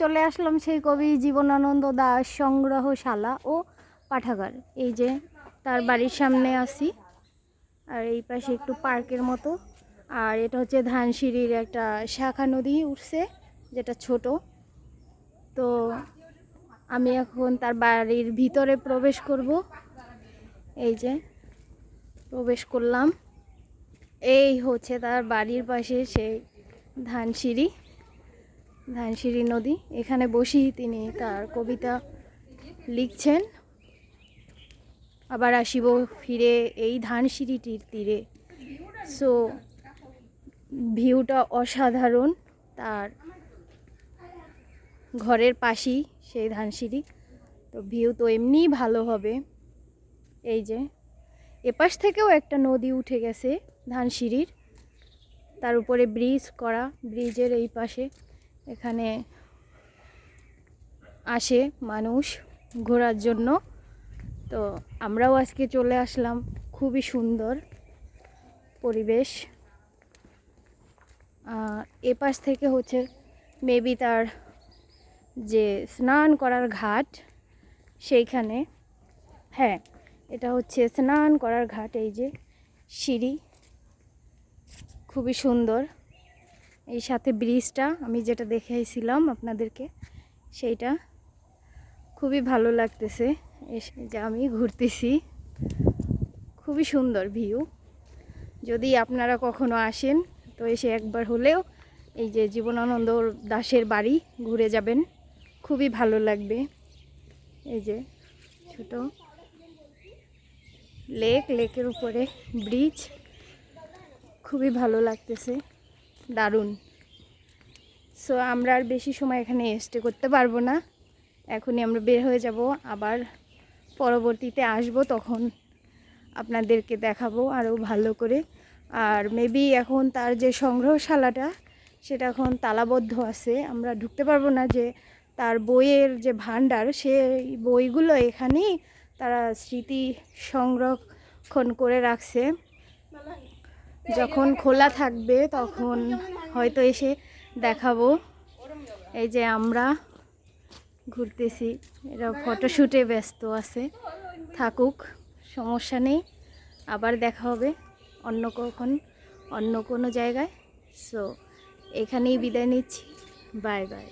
চলে আসলাম সেই কবি জীবনানন্দ দাশ সংগ্রহশালা ও পাঠাগার। এই যে তার বাড়ির সামনে আসি, আর এই পাশে একটু পার্কের মতো। আর এটা হচ্ছে ধানসিঁড়ির একটা শাখা নদী উঠছে, যেটা ছোট। তো আমি এখন তার বাড়ির ভিতরে প্রবেশ করব। এই যে প্রবেশ করলাম, এই হচ্ছে তার বাড়ির পাশে সেই ধানসিঁড়ি নদী। এখানে বসি তিনি তার কবিতা লিখছেন। আবার আসিব ফিরে এই ধানসিঁড়িটির তীরে। সো ভিউটা অসাধারণ। তার ঘরের পাশেই সেই ধানসিঁড়ি, তো ভিউ তো এমনিই ভালো হবে। এই যে এপাশ থেকেও একটা নদী উঠে গেছে ধানসিঁড়ির, তার উপরে ব্রিজ করা। ব্রিজের এই পাশে এখানে আসে মানুষ ঘোরার জন্য। তো আমরাও আজকে চলে আসলাম। খুবই সুন্দর পরিবেশ। এপাশ থেকে হচ্ছে মেবি তার যে স্নান করার ঘাট সেইখানে। হ্যাঁ, এটা হচ্ছে স্নান করার ঘাট। এই যে সিঁড়ি, খুবই সুন্দর। এই সাথে ব্রিজটা আমি যেটা দেখাইছিলাম আপনাদেরকে, সেইটা খুবই ভালো লাগতেছে। যে আমি ঘুরতেছি, খুবই সুন্দর ভিউ। যদি আপনারা কখনো আসেন তো এসে একবার হলেও এই যে জীবনানন্দ দাশের বাড়ি ঘুরে যাবেন, খুবই ভালো লাগবে। এই যে ছোট লেকের উপরে ব্রিজ, খুবই ভালো লাগতেছে, দারুণ। সো আমরা আর বেশি সময় এখানে স্টে করতে পারবো না, এখনই আমরা বের হয়ে যাব। আবার পরবর্তীতে আসব, তখন আপনাদেরকে দেখাবো আরও ভালো করে। আর মেবি এখন তার যে সংগ্রহশালাটা সেটা এখন তালাবদ্ধ আছে, আমরা ঢুকতে পারবো না। যে তার বইয়ের যে ভাণ্ডার, সেই বইগুলো এখানেই তারা স্মৃতি সংরক্ষণ করে রাখছে। যখন খোলা থাকবে তখন হয়তো এসে দেখাবো। এই যে আমরা ঘুরতেছি, এরা ফটোশ্যুটে ব্যস্ত আছে, থাকুক, সমস্যা নেই। আবার দেখা হবে অন্য কোনো জায়গায়। সো এখানেই বিদায় নিচ্ছি, বাই বাই।